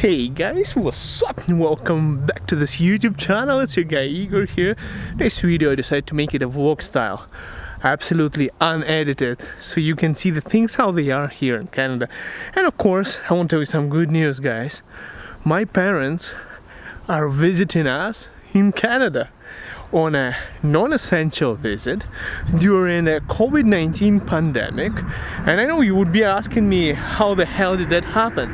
Hey guys, what's up and welcome back to this YouTube channel. It's your guy Igor here. This video I decided to make it a vlog style, absolutely unedited, so you can see the things how they are here in Canada. And of course I want to tell you some good news, guys. My parents are visiting us in Canada on a non-essential visit during the Covid-19 pandemic. And I know you would be asking me, how the hell did that happen?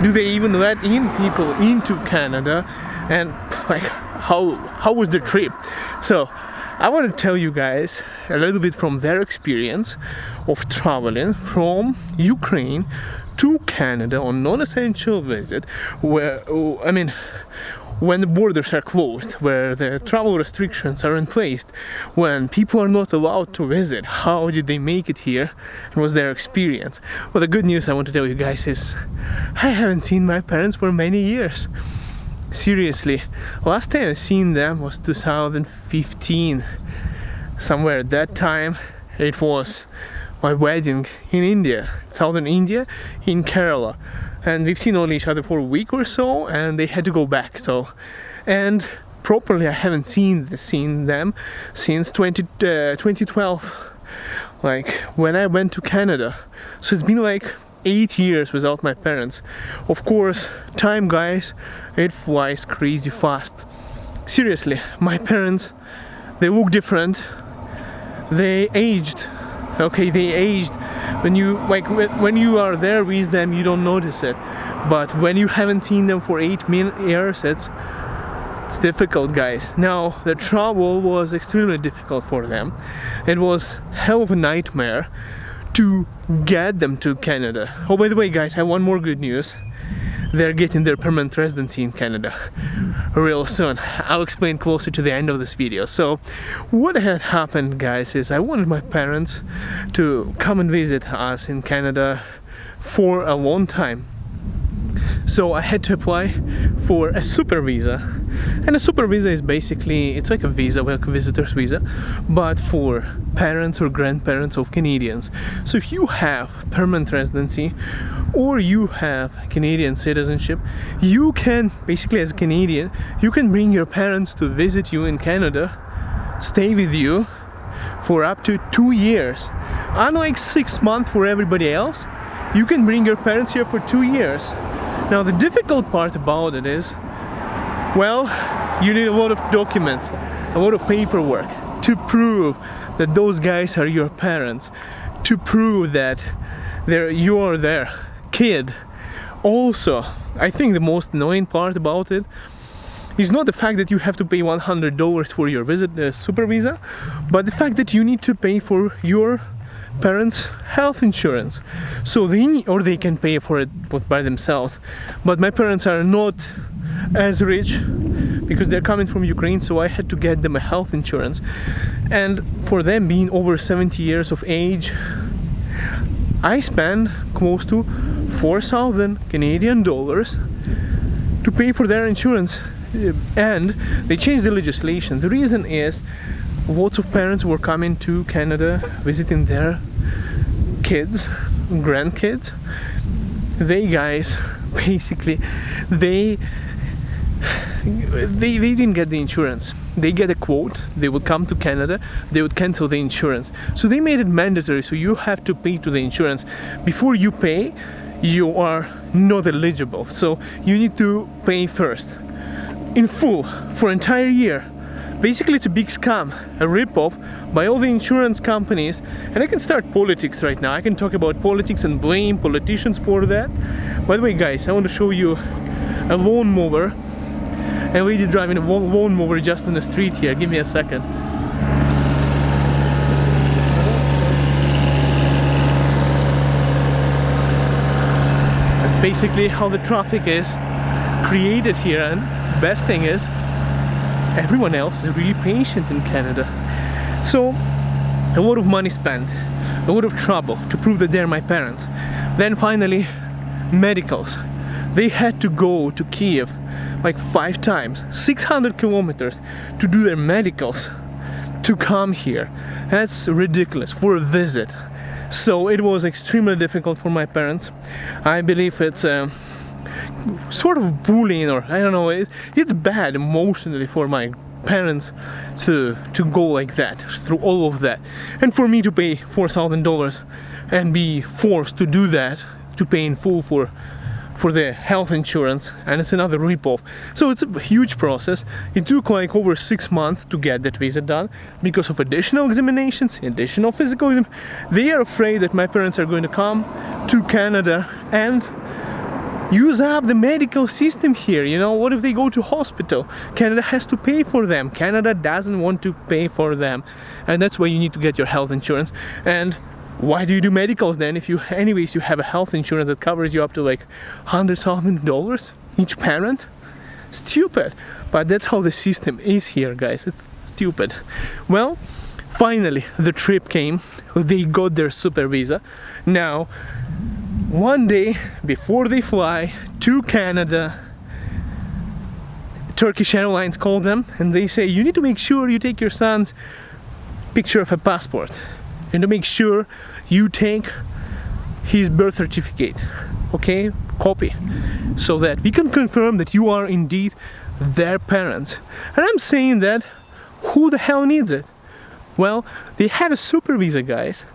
Do they even let in people into Canada? And like, how was the trip? So I want to tell you guys a little bit from their experience of traveling from Ukraine to Canada on non-essential visit, where when the borders are closed, where the travel restrictions are in place, when people are not allowed to visit. How did they make it here, and what's their experience? Well, the good news I want to tell you guys is I haven't seen my parents for many years. Seriously, last time I seen them was 2015. Somewhere at that time it was my wedding in India, southern India, in Kerala. And we've seen only each other for a week or so, and they had to go back. So, and properly I haven't seen them since 2012, like when I went to Canada. So it's been like 8 years without my parents. Of course, time, guys, it flies crazy fast. Seriously, my parents, they look different. They aged. Okay, they aged. When you are there with them, you don't notice it. But when you haven't seen them for 8 years, it's difficult, guys. Now, the travel was extremely difficult for them. It was hell of a nightmare to get them to Canada. Oh, by the way, guys, I have one more good news. They're getting their permanent residency in Canada real soon. I'll explain closer to the end of this video. So what had happened, guys, is I wanted my parents to come and visit us in Canada for a long time. So I had to apply for a super visa. And a super visa is basically, it's like a visa, like a visitor's visa, but for parents or grandparents of Canadians. So if you have permanent residency or you have Canadian citizenship, you can, basically as a Canadian, you can bring your parents to visit you in Canada, stay with you for up to 2 years. Unlike 6 months for everybody else, you can bring your parents here for 2 years. Now the difficult part about it is, well, you need a lot of documents, a lot of paperwork to prove that those guys are your parents, to prove that you're their kid. Also, I think the most annoying part about it is not the fact that you have to pay $100 for your super visa, but the fact that you need to pay for your parents' health insurance. So they can pay for it by themselves. But my parents are not as rich because they're coming from Ukraine, so I had to get them a health insurance. And for them being over 70 years of age, I spent close to 4,000 Canadian dollars to pay for their insurance. And they changed the legislation. The reason is lots of parents were coming to Canada visiting their kids, grandkids. They guys, basically, they didn't get the insurance. They get a quote, they would come to Canada, they would cancel the insurance. So they made it mandatory, so you have to pay to the insurance. Before you pay, you are not eligible. So you need to pay first, in full, for an entire year. Basically, it's a big scam, a rip-off by all the insurance companies. And I can start politics right now. I can talk about politics and blame politicians for that. By the way, guys, I want to show you a lawnmower. A lady driving a lawnmower just on the street here. Give me a second. That's basically how the traffic is created here. And best thing is, everyone else is really patient in Canada. So a lot of money spent, a lot of trouble to prove that they're my parents. Then finally, medicals. They had to go to Kiev like 5 times, 600 kilometers to do their medicals to come here. That's ridiculous for a visit. So it was extremely difficult for my parents. I believe it's sort of bullying, or I don't know, it's bad emotionally for my parents to go like that, through all of that, and for me to pay $4,000 and be forced to do that, to pay in full for the health insurance, and it's another ripoff. So it's a huge process. It took like over 6 months to get that visa done because of additional examinations, additional physical They are afraid that my parents are going to come to Canada and use up the medical system here. You know, what if they go to hospital? Canada has to pay for them. Canada doesn't want to pay for them, and that's why you need to get your health insurance. And why do you do medicals then if you have a health insurance that covers you up to like $100,000 each parent? Stupid. But that's how the system is here, guys. It's stupid. Well, finally the trip came. They got their super visa. Now, one day before they fly to Canada, Turkish Airlines called them and they say, you need to make sure you take your son's picture of a passport, and to make sure you take his birth certificate, okay, copy, so that we can confirm that you are indeed their parents. And I'm saying that, who the hell needs it? Well, they had a super visa, guys,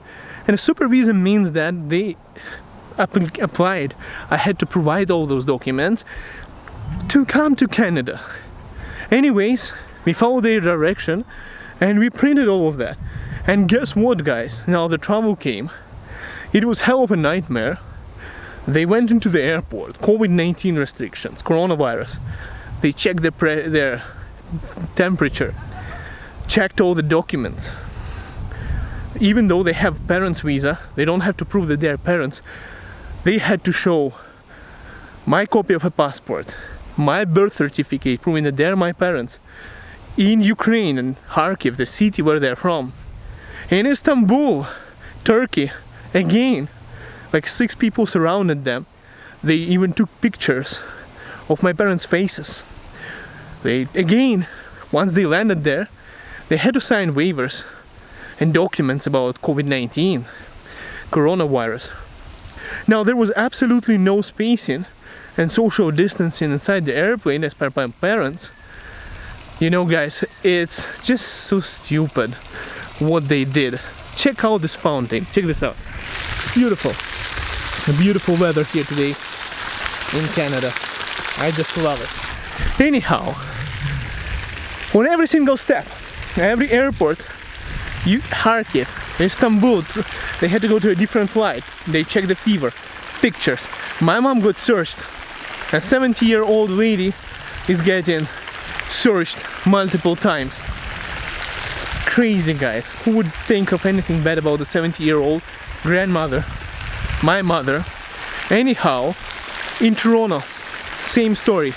and a super visa means that they applied. I had to provide all those documents to come to Canada. Anyways, we followed their direction and we printed all of that. And guess what, guys? Now the travel came. It was hell of a nightmare. They went into the airport, COVID-19 restrictions, coronavirus. They checked their temperature, checked all the documents. Even though they have parents' visa, they don't have to prove that they're parents. They had to show my copy of a passport, my birth certificate proving that they're my parents, in Ukraine and Kharkiv, the city where they're from. In Istanbul, Turkey, again, like 6 people surrounded them. They even took pictures of my parents' faces. Again, once they landed there, they had to sign waivers and documents about COVID-19, coronavirus. Now, there was absolutely no spacing and social distancing inside the airplane as per my parents. You know, guys, it's just so stupid what they did. Check out this fountain. Check this out. Beautiful. The beautiful weather here today in Canada. I just love it. Anyhow, on every single step, every airport, Kharkiv, Istanbul, they had to go to a different flight. They checked the fever, pictures. My mom got searched. A 70-year-old lady is getting searched multiple times. Crazy, guys. Who would think of anything bad about the 70-year-old grandmother, my mother? Anyhow, in Toronto, same story.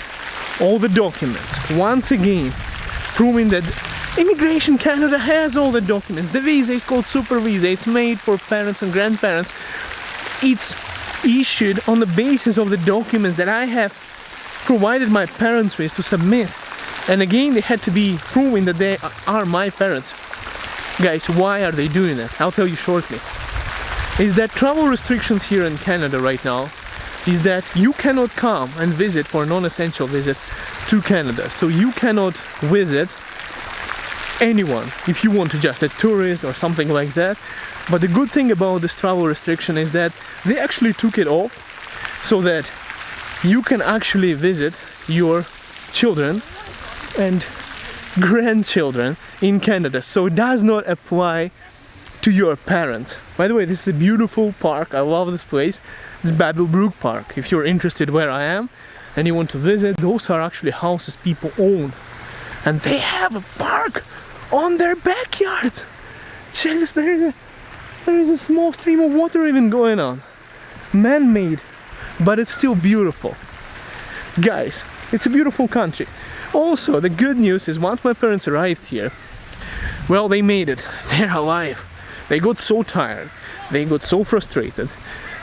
All the documents, once again, proving that Immigration Canada has all the documents. The visa is called super visa. It's made for parents and grandparents. It's issued on the basis of the documents that I have provided my parents with to submit. And again, they had to be proving that they are my parents. Guys, why are they doing that? I'll tell you shortly. Is that travel restrictions here in Canada right now is that you cannot come and visit for a non-essential visit to Canada. So you cannot visit anyone if you want to, just a tourist or something like that. But the good thing about this travel restriction is that they actually took it off so that you can actually visit your children and grandchildren in Canada. So it does not apply to your parents. By the way, this is a beautiful park. I love this place. It's Babelbrook Park. If you're interested where I am and you want to visit, those are actually houses people own. And they have a park on their backyards. Check this, there is a small stream of water even going on. Man-made, but it's still beautiful. Guys, it's a beautiful country. Also, the good news is once my parents arrived here, well, they made it. They're alive. They got so tired. They got so frustrated.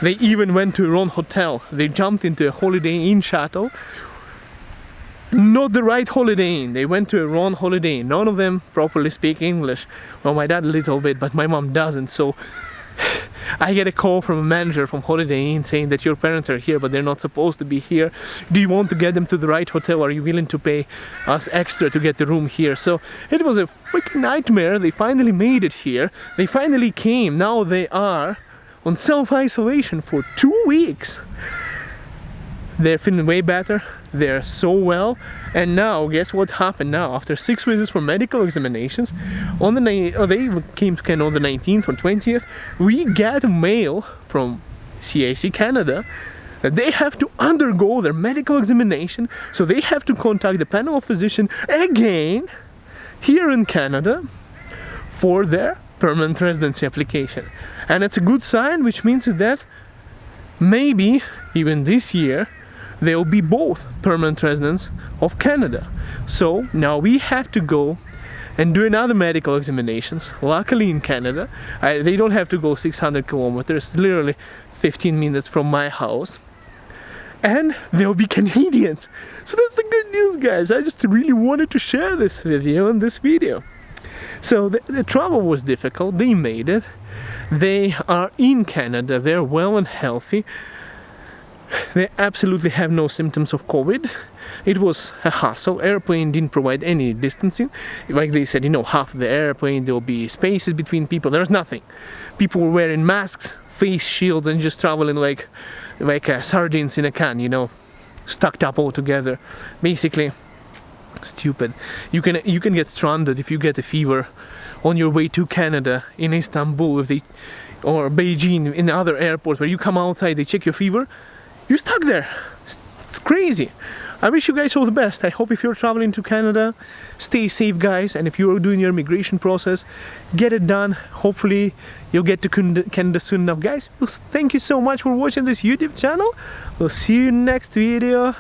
They even went to a wrong hotel. They jumped into a Holiday Inn shuttle. Not the right Holiday Inn. They went to a wrong Holiday Inn. None of them properly speak English. Well, my dad a little bit, but my mom doesn't. So I get a call from a manager from Holiday Inn saying that your parents are here but they're not supposed to be here. Do you want to get them to the right hotel? Are you willing to pay us extra to get the room here? So it was a freaking nightmare. They finally made it here. They finally came. Now they are on self-isolation for 2 weeks. They're feeling way better. They're so well. And now, guess what happened now? After 6 visits for medical examinations, on the they came to Canada on the 19th or 20th, we get a mail from CAC Canada that they have to undergo their medical examination, so they have to contact the panel of physicians again here in Canada for their permanent residency application. And it's a good sign, which means that maybe even this year they'll be both permanent residents of Canada. So now we have to go and do another medical examinations. Luckily in Canada, they don't have to go 600 kilometers, literally 15 minutes from my house. And they'll be Canadians. So that's the good news, guys. I just really wanted to share this with you in this video. So the travel was difficult. They made it. They are in Canada. They're well and healthy. They absolutely have no symptoms of COVID. It was a hassle. Airplane didn't provide any distancing. Like they said, you know, half of the airplane, there'll be spaces between people. There's nothing. People were wearing masks, face shields, and just traveling like sardines in a can, you know, stuck up all together. Basically, stupid. You can get stranded if you get a fever on your way to Canada in Istanbul, or Beijing, in other airports where you come outside, they check your fever. You're stuck there. It's crazy. I wish you guys all the best. I hope if you're traveling to Canada, stay safe, guys. And if you're doing your immigration process, get it done. Hopefully, you'll get to Canada soon enough, guys. Well, thank you so much for watching this YouTube channel. We'll see you next video.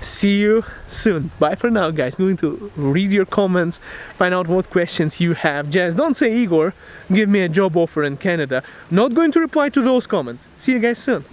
See you soon. Bye for now, guys. I'm going to read your comments, find out what questions you have. Just don't say, Igor, give me a job offer in Canada. Not going to reply to those comments. See you guys soon.